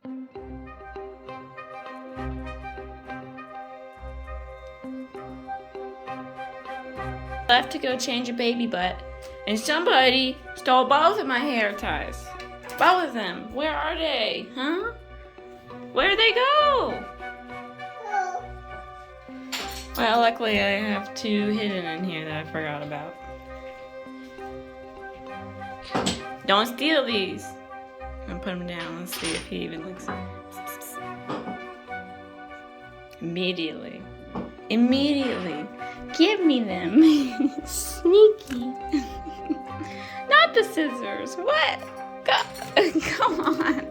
I have to go change a baby butt, and somebody stole both of my hair ties. Both of them. Where are they? Huh? Where'd they go? Well, luckily I have two hidden in here that I forgot about. Don't steal these. I'm gonna put them down and see if he even looks. Immediately. Give me them. Sneaky. Not the scissors. What? Come on.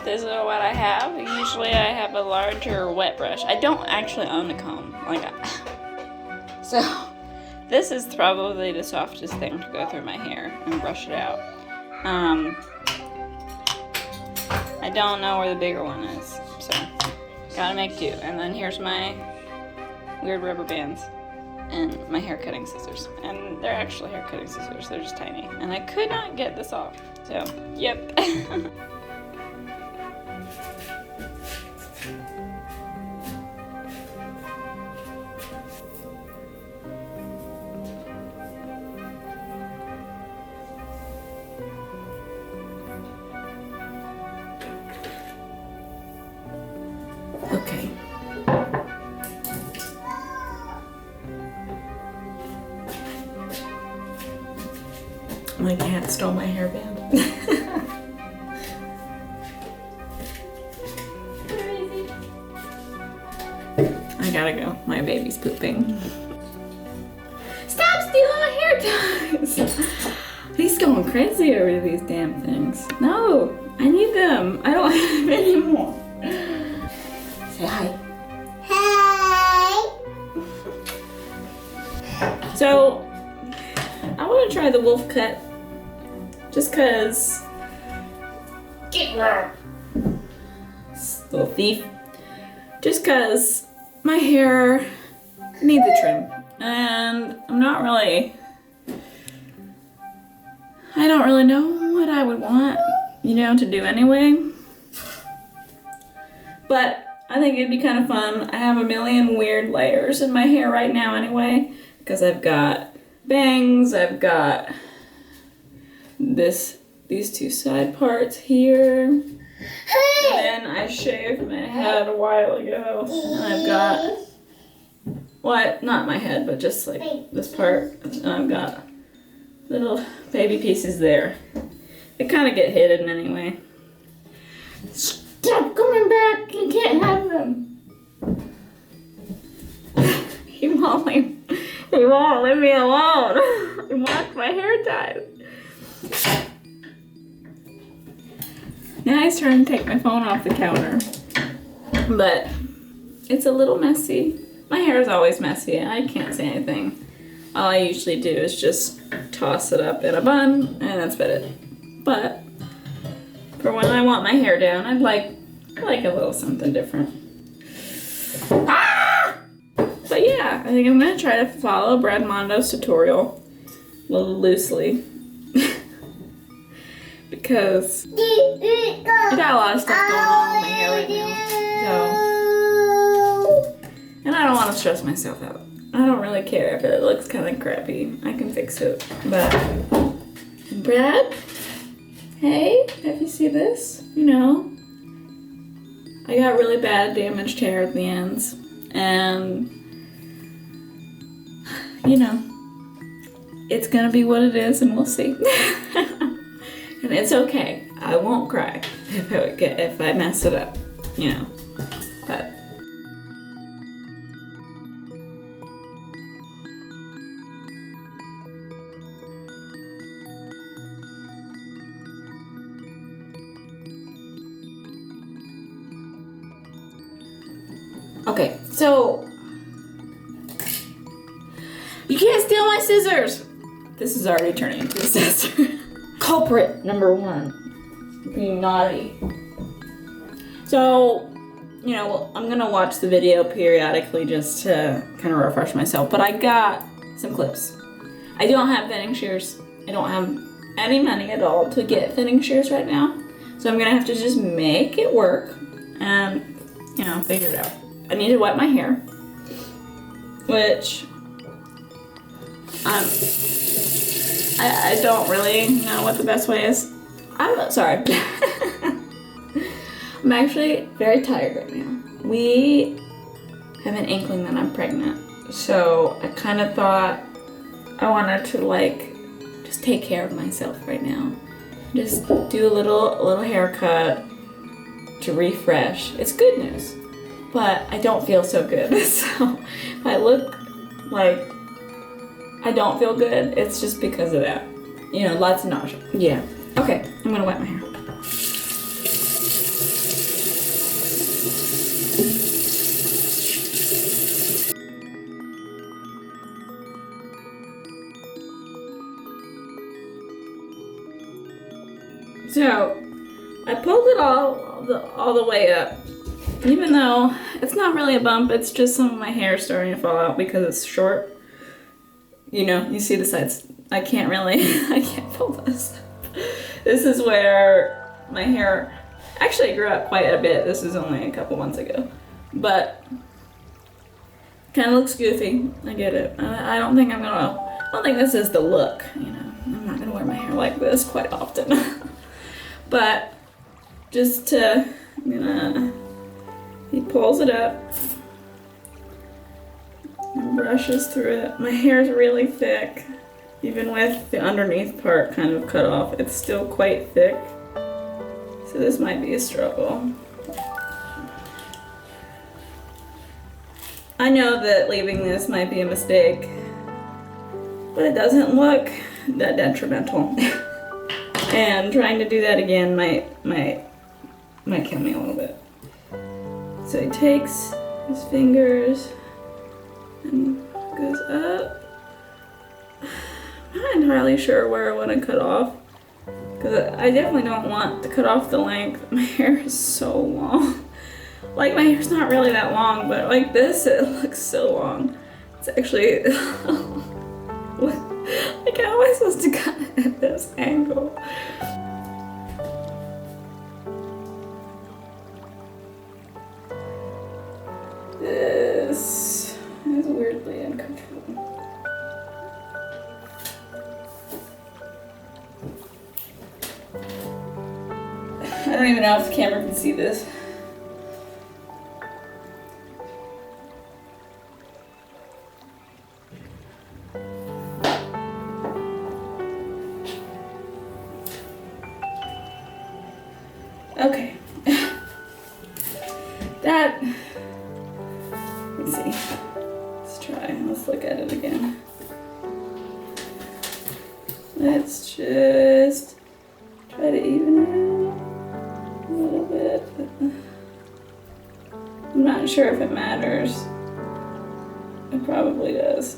This is what I have. Usually I have a larger wet brush. I don't actually own a comb. So this is probably the softest thing to go through my hair and brush it out. I don't know where the bigger one is, so gotta make do. And then here's my weird rubber bands and my hair cutting scissors. And they're actually hair cutting scissors, they're just tiny. And I could not get this off, so yep. Okay. My cat stole my hairband. I gotta go. My baby's pooping. Stop stealing my hair ties! He's going crazy over these damn things. No, I need them. I don't have any more. Say hi. Hi. So, I want to try the wolf cut. Just cause. Get her! Little thief. Just cause my hair needs a trim. And I'm not really. I don't really know what I would want, to do anyway. But I think it'd be kind of fun. I have a million weird layers in my hair right now anyway. Because I've got bangs, I've got these two side parts here. And then I shaved my head a while ago. And I've got, not my head, but just like this part. And I've got little baby pieces there. They kind of get hidden anyway. Stop coming back! You can't have them. He won't leave me alone. He wants my hair tied. Now he's trying to take my phone off the counter. But it's a little messy. My hair is always messy and I can't say anything. All I usually do is just toss it up in a bun and that's about it. But for when I want my hair down, I like a little something different. Ah! But yeah, I think I'm gonna try to follow Brad Mondo's tutorial a little loosely. Because I got a lot of stuff going on with my hair right now. So, and I don't want to stress myself out. I don't really care if it looks kind of crappy. I can fix it. But, Brad? Hey, have you seen this? I got really bad damaged hair at the ends. And, it's gonna be what it is and we'll see. And it's okay. I won't cry if I mess it up, But okay, so you can't steal my scissors. This is already turning into a disaster. Culprit number one, being naughty. So, I'm gonna watch the video periodically just to kind of refresh myself, but I got some clips. I don't have thinning shears. I don't have any money at all to get thinning shears right now, So I'm gonna have to just make it work and, you know, figure it out. I need to wet my hair, which I don't really know what the best way is. I'm not sorry. I'm actually very tired right now. We have an inkling that I'm pregnant, so I kind of thought I wanted to like just take care of myself right now. Just do a little haircut to refresh. It's good news, but I don't feel so good. So if I look like I don't feel good, it's just because of that. You know, lots of nausea. Yeah. Okay, I'm gonna wet my hair. So I pulled it all the way up. Even though it's not really a bump, it's just some of my hair starting to fall out because it's short. You know, you see the sides. I can't pull this up. This is where my hair actually grew up quite a bit. This is only a couple months ago. But kind of looks goofy. I get it. I don't think this is the look, you know. I'm not gonna wear my hair like this quite often. But just to, he pulls it up and brushes through it. My hair's really thick. Even with the underneath part kind of cut off, it's still quite thick. So this might be a struggle. I know that leaving this might be a mistake, but it doesn't look that detrimental. And trying to do that again might kill me a little bit. So he takes his fingers and goes up. I'm not entirely sure where I want to cut off, because I definitely don't want to cut off the length. My hair is so long. Like, my hair's not really that long, but like this, it looks so long. It's actually, like, how am I supposed to cut it at this angle? This is weirdly uncomfortable. I don't even know if the camera can see this. Okay. That, let's see. Let's try, let's look at it again. Let's just try to even it out a little bit. I'm not sure if it matters. It probably does.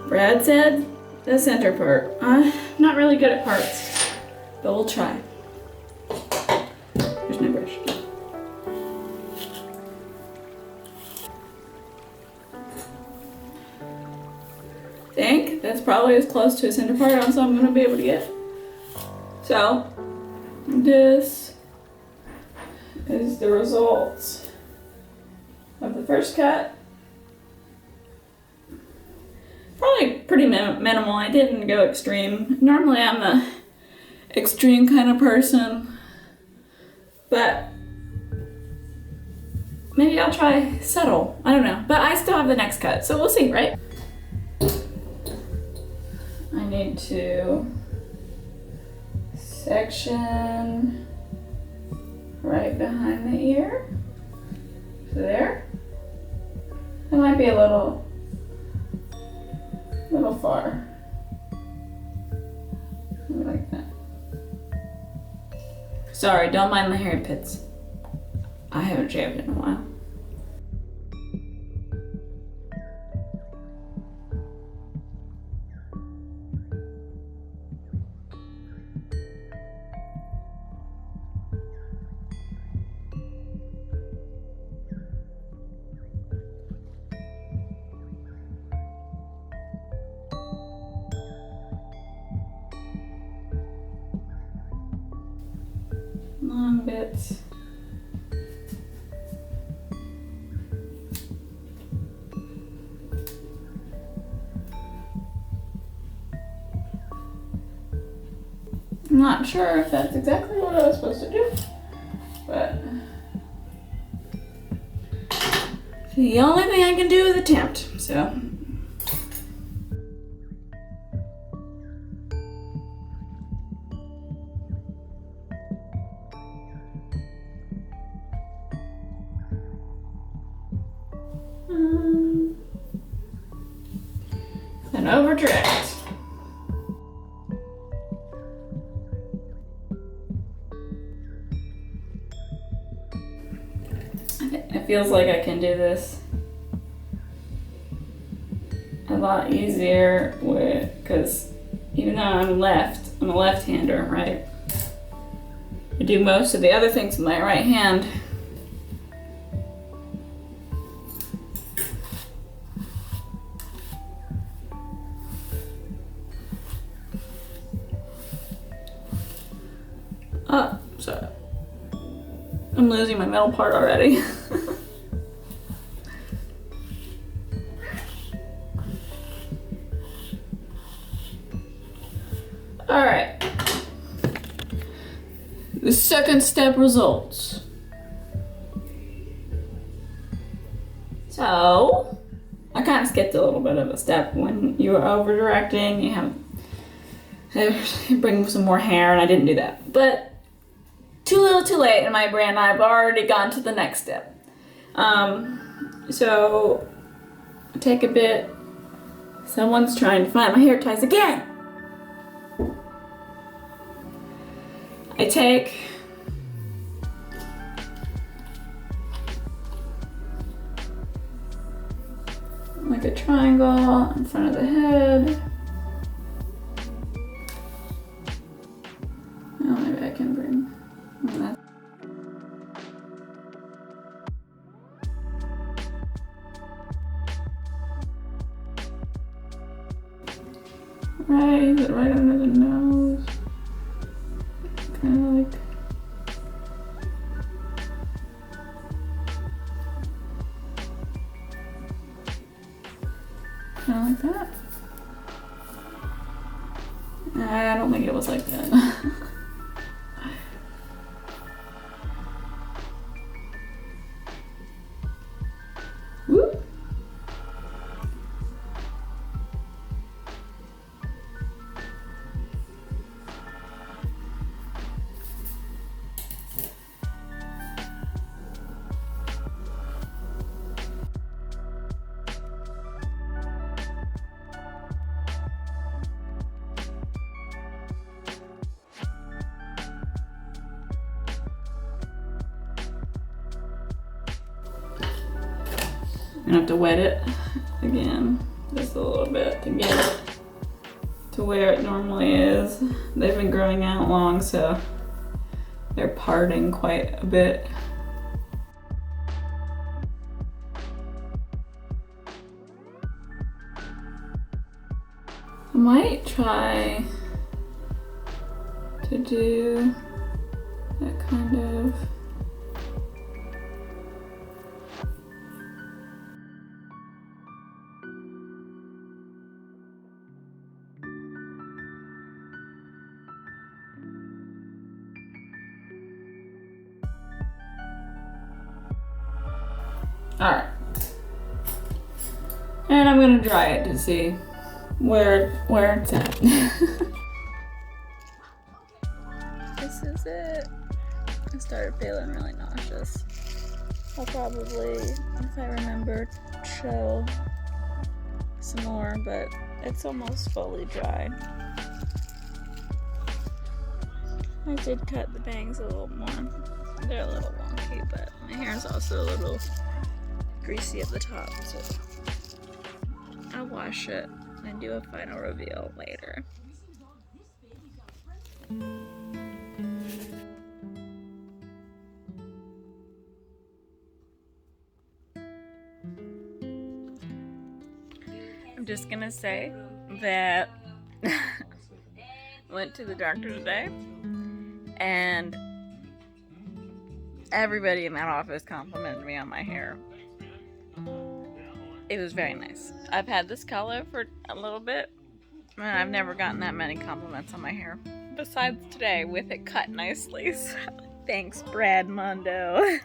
Brad said the center part. I'm not really good at parts, but we'll try. There's no brush. I think that's probably as close to a center part as I'm going to be able to get. So, this is the results of the first cut. Probably pretty minimal. I didn't go extreme. Normally I'm the extreme kind of person, but maybe I'll try subtle. I don't know, but I still have the next cut, so we'll see, right? I need to section right behind the ear. So there. It might be a little far. Like that. Sorry, don't mind the hairy pits. I haven't shaved in a while. bit. I'm not sure if that's exactly what I was supposed to do, but the only thing I can do is attempt, so. And overdirect. It feels like I can do this a lot easier because even though I'm a left-hander, right? I do most of the other things with my right hand. Oh, sorry. I'm losing my middle part already. All right. The second step results. So, I kind of skipped a little bit of a step. When you are over directing, you bring some more hair, and I didn't do that. But too little, too late in my brand. I've already gone to the next step. So take a bit. Someone's trying to find my hair ties again. I take like a triangle in front of the head. Oh, maybe I can bring that. Right under the nose. Kind of like. Kind of like that. I don't think it was like that. Whoop. I'm gonna have to wet it again, just a little bit to get it to where it normally is. They've been growing out long, so they're parting quite a bit. I might try to do that kind of. All right, and I'm gonna dry it to see where it's at. This is it. I started feeling really nauseous. I'll probably, if I remember, show some more, but it's almost fully dried. I did cut the bangs a little more. They're a little wonky, but my hair is also a little greasy at the top, so I'll wash it and do a final reveal later. I'm just gonna say that went to the doctor today, and Everybody in that office complimented me on my hair. It was very nice. I've had this color for a little bit, and I've never gotten that many compliments on my hair. Besides today, with it cut nicely. So thanks, Brad Mondo.